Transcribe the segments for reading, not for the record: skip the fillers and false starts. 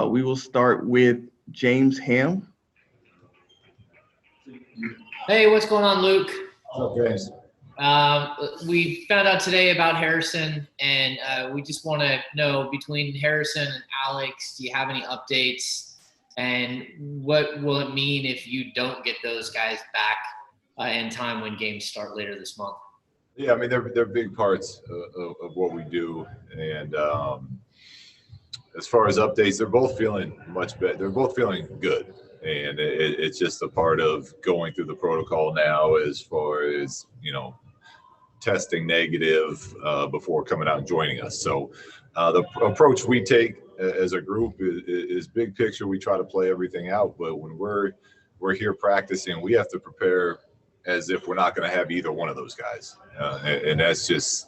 We will start with James Ham. Hey, what's going on, Luke? What's up, James? We found out today about Harrison, and we just want to know, between Harrison and Alex, do you have any updates? And what will it mean if you don't get those guys back in time when games start later this month? Yeah, I mean, they're big parts of what we do. And as far as updates, they're both feeling much better. They're both feeling good. And it's just a part of going through the protocol now as far as, testing negative before coming out and joining us. So the approach we take as a group is big picture. We try to play everything out, but when we're here practicing, we have to prepare as if we're not going to have either one of those guys. And that's just,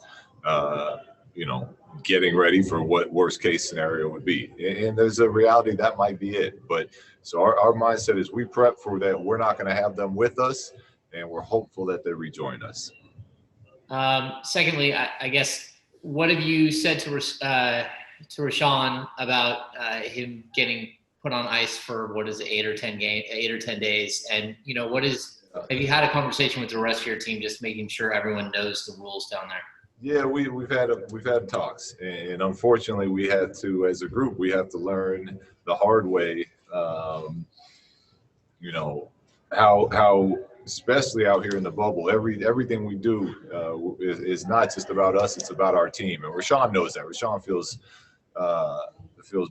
getting ready for what worst case scenario would be. And there's a reality that might be it. But so our mindset is we prep for that. We're not going to have them with us, and we're hopeful that they rejoin us. Secondly, I guess, what have you said to Richaun about him getting put on ice for 8 or 10 days? And have you had a conversation with the rest of your team, just making sure everyone knows the rules down there? Yeah, we've had talks, and unfortunately, we had to, as a group, we have to learn the hard way. How especially out here in the bubble, everything we do is not just about us; it's about our team. And Richaun knows that. Richaun feels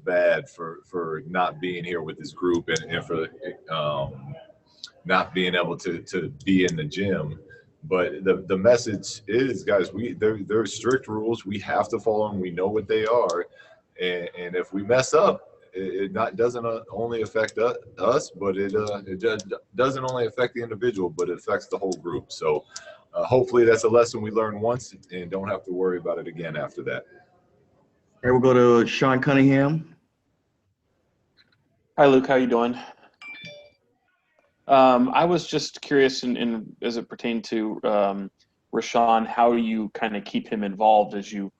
bad for not being here with this group and for not being able to be in the gym. But the message is, guys, there are strict rules. We have to follow them. We know what they are, and if we mess up, it doesn't only affect us, but it doesn't only affect the individual, but it affects the whole group. So hopefully that's a lesson we learn once and don't have to worry about it again after that. All right, we'll go to Sean Cunningham. Hi, Luke. How you doing? I was just curious, in as it pertained to Richaun, how you kind of keep him involved as you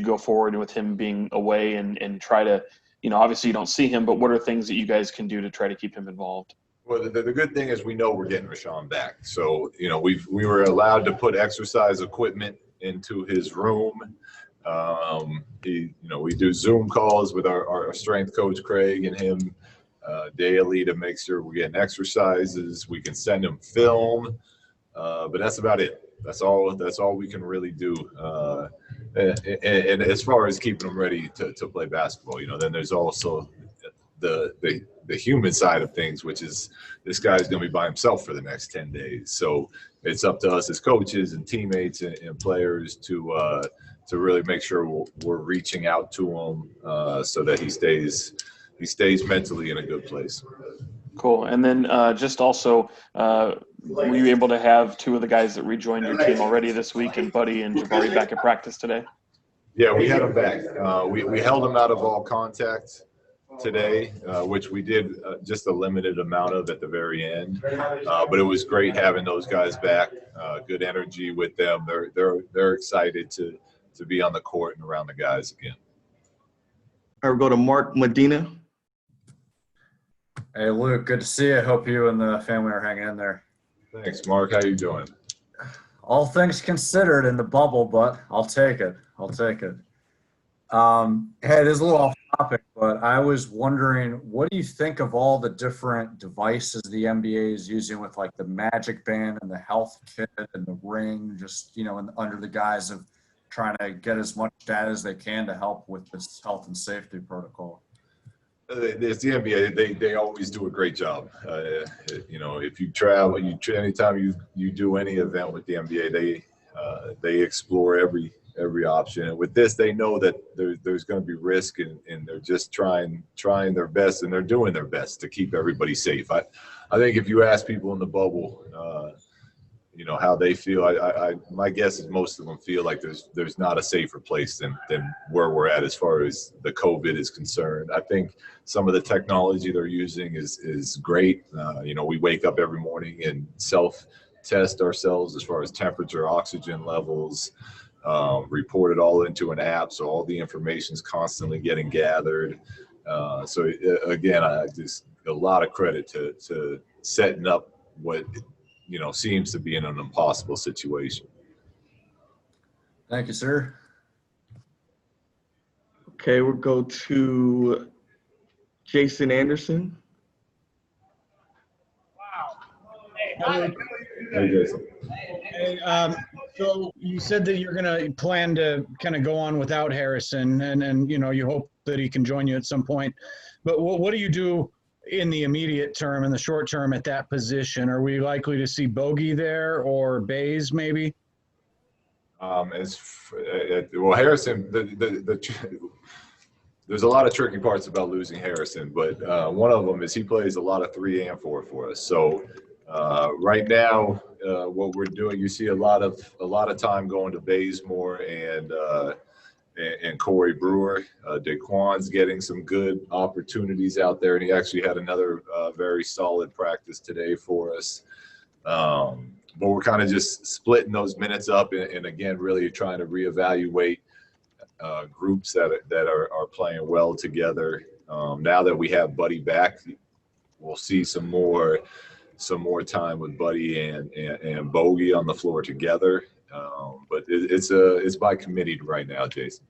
go forward with him being away and try to, obviously you don't see him, but what are things that you guys can do to try to keep him involved? Well, the good thing is we know we're getting Richaun back. So, we were allowed to put exercise equipment into his room. We do Zoom calls with our strength coach, Craig, and him daily to make sure we're getting exercises. We can send him film, but that's about it. That's all we can really do. And as far as keeping him ready to play basketball, then there's also the human side of things, which is this guy's going to be by himself for the next 10 days. So it's up to us as coaches and teammates and players to really make sure we're reaching out to him so that he stays mentally in a good place. Cool. And then just also, were you able to have two of the guys that rejoined your team already this week, and Buddy and Jabari, back at practice today? Yeah, we had them back. We held them out of all contact today, which we did just a limited amount of at the very end. But it was great having those guys back. Good energy with them. They're excited to be on the court and around the guys again. All right, we'll go to Mark Medina. Hey, Luke, good to see you. Hope you and the family are hanging in there. Thanks, Mark. How you doing? All things considered in the bubble, but I'll take it. Hey, it is a little off topic, but I was wondering, what do you think of all the different devices the NBA is using with like the Magic Band and the health kit and the ring, just, under the guise of trying to get as much data as they can to help with this health and safety protocol? It's the NBA. They always do a great job. If you travel, anytime you do any event with the NBA, they explore every option. And with this, they know that there's going to be risk, and they're just trying their best, and they're doing their best to keep everybody safe. I think if you ask people in the bubble, how they feel, my guess is most of them feel like there's not a safer place than where we're at as far as the COVID is concerned. I think some of the technology they're using is great. We wake up every morning and self-test ourselves as far as temperature, oxygen levels, report it all into an app, so all the information is constantly getting gathered. Again, I just a lot of credit to setting up what seems to be in an impossible situation. Thank you, sir. Okay, we'll go to Jason Anderson. Hey, Hey, Jason. so you said that you're going to plan to kind of go on without Harrison, and you hope that he can join you at some point. But what do you do in the immediate term, in the short term, at that position? Are we likely to see Bogey there or Bays maybe? Harrison, there's a lot of tricky parts about losing Harrison, but one of them is he plays a lot of 3 and 4 for us. So right now, what we're doing, you see a lot of time going to Bazemore and Corey Brewer. Daquan's getting some good opportunities out there, and he actually had another very solid practice today for us. But we're kind of just splitting those minutes up and again, really trying to reevaluate groups that are playing well together. Now that we have Buddy back, we'll see some more time with Buddy and Bogey on the floor together. But it's by committee right now, Jason.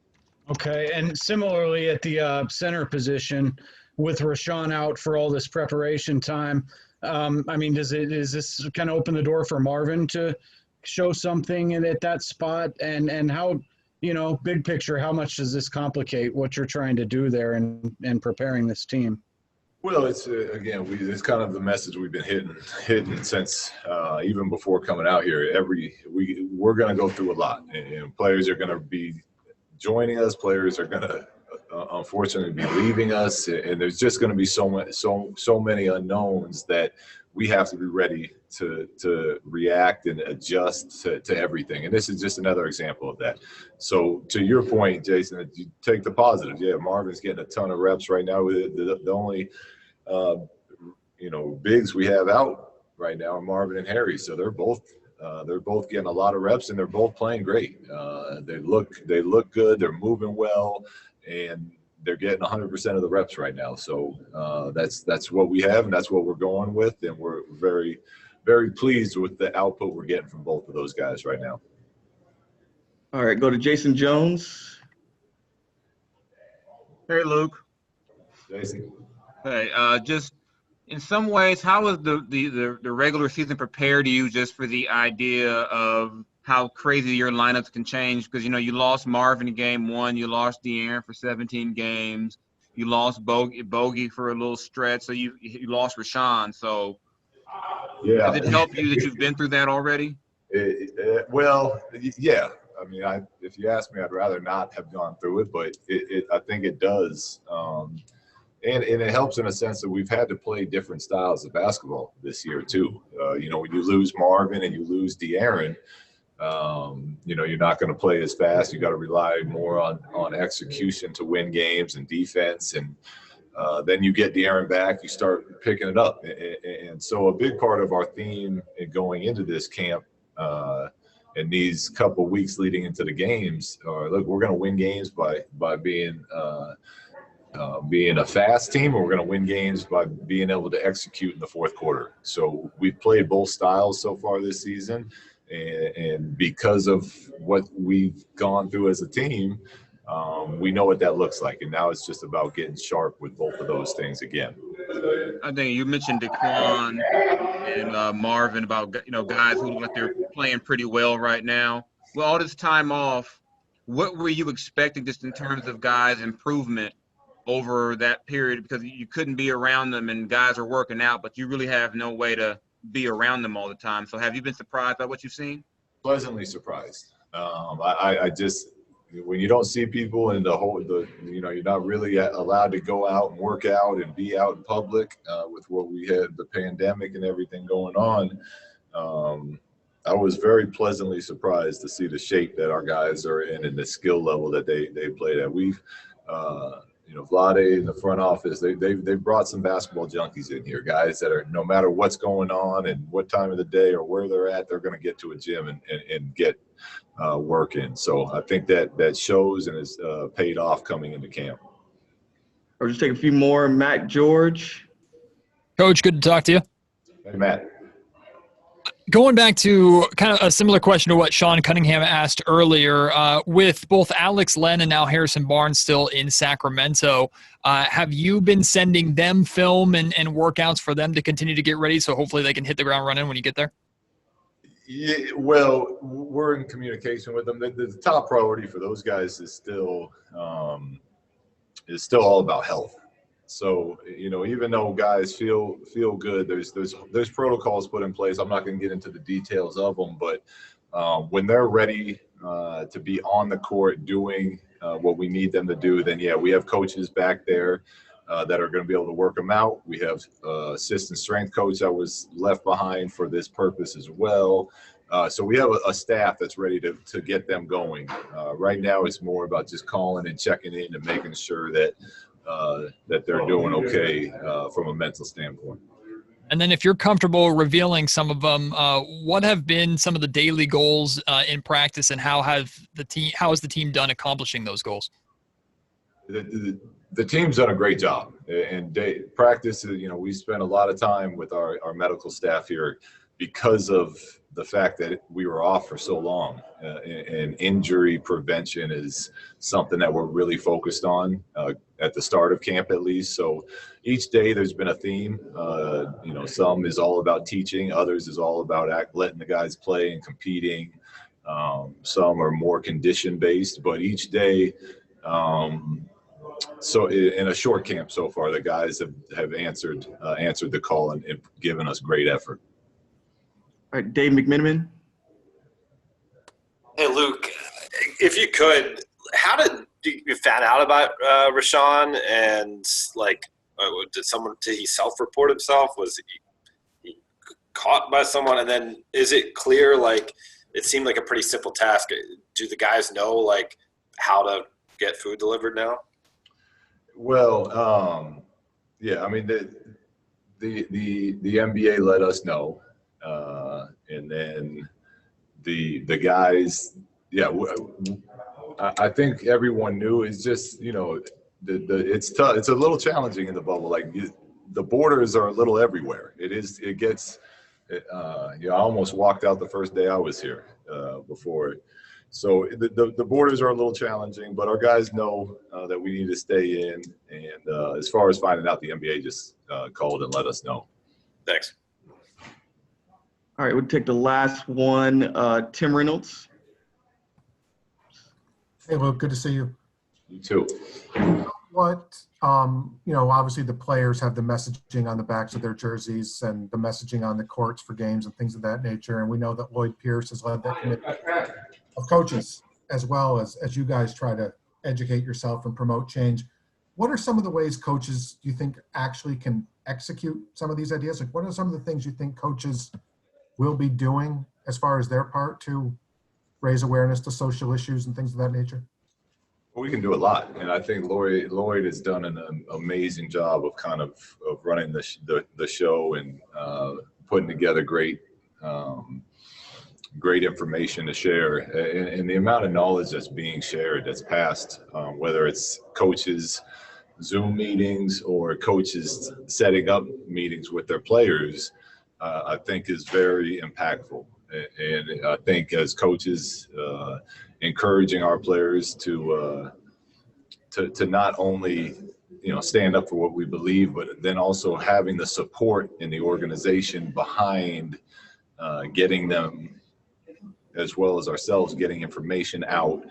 Okay, and similarly at the center position, with Richaun out for all this preparation time, does this kind of open the door for Marvin to show something at that spot? And how, big picture, how much does this complicate what you're trying to do there and preparing this team? Well, it's it's kind of the message we've been hitting since even before coming out here. We're going to go through a lot, and players are going to be joining us. Players are going to unfortunately be leaving us, and there's just going to be so many unknowns that we have to be ready to react and adjust to everything. And this is just another example of that. So to your point, Jason, you take the positive. Yeah, Marvin's getting a ton of reps right now. The only bigs we have out right now are Marvin and Harry. So they're both getting a lot of reps, and they're both playing great. They look good. They're moving well, and they're getting 100% of the reps right now. So that's what we have, and that's what we're going with, and we're very, very pleased with the output we're getting from both of those guys right now. All right, go to Jason Jones. Hey, Luke. Jason. Hey, just in some ways, how was the regular season prepared you just for the idea of how crazy your lineups can change? Because, you lost Marvin in game 1, you lost De'Aaron for 17 games, you lost Bogey for a little stretch, so you lost Richaun. So Yeah. does it help you that you've been through that already? Well, yeah. If you ask me, I'd rather not have gone through it, but I think it does. And it helps in a sense that we've had to play different styles of basketball this year too. When you lose Marvin and you lose De'Aaron, you're not going to play as fast. You got to rely more on execution to win games and defense. And then you get De'Aaron back, you start picking it up. And so a big part of our theme in going into this camp and these couple weeks leading into the games are, look, we're going to win games by being a fast team, or we're going to win games by being able to execute in the fourth quarter. So we've played both styles so far this season, and because of what we've gone through as a team, we know what that looks like, and now it's just about getting sharp with both of those things again. I think you mentioned Daquan and Marvin about guys who look like they're playing pretty well right now. With all this time off, what were you expecting just in terms of guys' improvement over that period? Because you couldn't be around them and guys are working out, but you really have no way to be around them all the time. So have you been surprised by what you've seen? Pleasantly surprised. I just, when you don't see people and you're not really allowed to go out and work out and be out in public with what we had, the pandemic and everything going on. I was very pleasantly surprised to see the shape that our guys are in and the skill level that they played at. We've, Vlade in the front office, they've brought some basketball junkies in here, guys that are, no matter what's going on and what time of the day or where they're at, they're going to get to a gym and get work in. So I think that shows and is paid off coming into camp. Or just take a few more. Matt George. Coach, good to talk to you. Hey, Matt. Going back to kind of a similar question to what Sean Cunningham asked earlier, with both Alex Len and now Harrison Barnes still in Sacramento, have you been sending them film and workouts for them to continue to get ready so hopefully they can hit the ground running when you get there? Yeah, well, we're in communication with them. The top priority for those guys is still all about health. So, even though guys feel good, there's protocols put in place. I'm not going to get into the details of them, but when they're ready to be on the court doing what we need them to do, then yeah, we have coaches back there that are going to be able to work them out. We have assistant strength coach that was left behind for this purpose as well. So we have a staff that's ready to get them going. Right now, it's more about just calling and checking in and making sure that they're doing okay from a mental standpoint. And then if you're comfortable revealing some of them, what have been some of the daily goals in practice, and how has the team done accomplishing those goals? The team's done a great job. And practice, we spent a lot of time with our medical staff here because of the fact that we were off for so long. And injury prevention is something that we're really focused on at the start of camp, at least. So each day there's been a theme. Some is all about teaching, others is all about letting the guys play and competing. Some are more condition based, but each day, so in a short camp so far, the guys have answered the call and given us great effort. All right, Dave McMiniman. Hey, Luke, if you could, how did you found out about Richaun, and did he self-report himself? Was he caught by someone? And then is it clear, it seemed like a pretty simple task. Do the guys know how to get food delivered now? Well, yeah, I mean, the NBA let us know. And then the guys, yeah, I think everyone knew. It's just, it's tough. It's a little challenging in the bubble. The borders are a little everywhere. I almost walked out the first day I was here before. So the borders are a little challenging, but our guys know that we need to stay in. And as far as finding out, the NBA just called and let us know. Thanks. All right, we'll take the last one. Tim Reynolds. Hey, Luke, good to see you. You too. What, obviously the players have the messaging on the backs of their jerseys and the messaging on the courts for games and things of that nature. And we know that Lloyd Pierce has led that committee of coaches, as well as you guys try to educate yourself and promote change. What are some of the ways coaches, do you think, actually can execute some of these ideas? What are some of the things you think coaches will be doing as far as their part to raise awareness to social issues and things of that nature? Well, we can do a lot, and I think Lloyd has done an amazing job of running the show and putting together great information to share, and the amount of knowledge that's being shared, that's passed, whether it's coaches' Zoom meetings or coaches setting up meetings with their players, I think is very impactful. And I think as coaches, encouraging our players to not only stand up for what we believe, but then also having the support in the organization behind getting them, as well as ourselves, getting information out,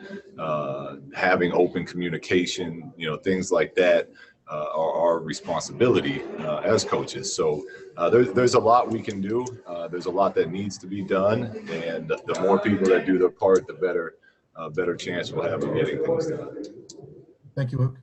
having open communication, things like that are our responsibility as coaches. So there's a lot we can do. There's a lot that needs to be done, and the more people that do their part, the better chance we'll have of getting things done. Thank you, Luke.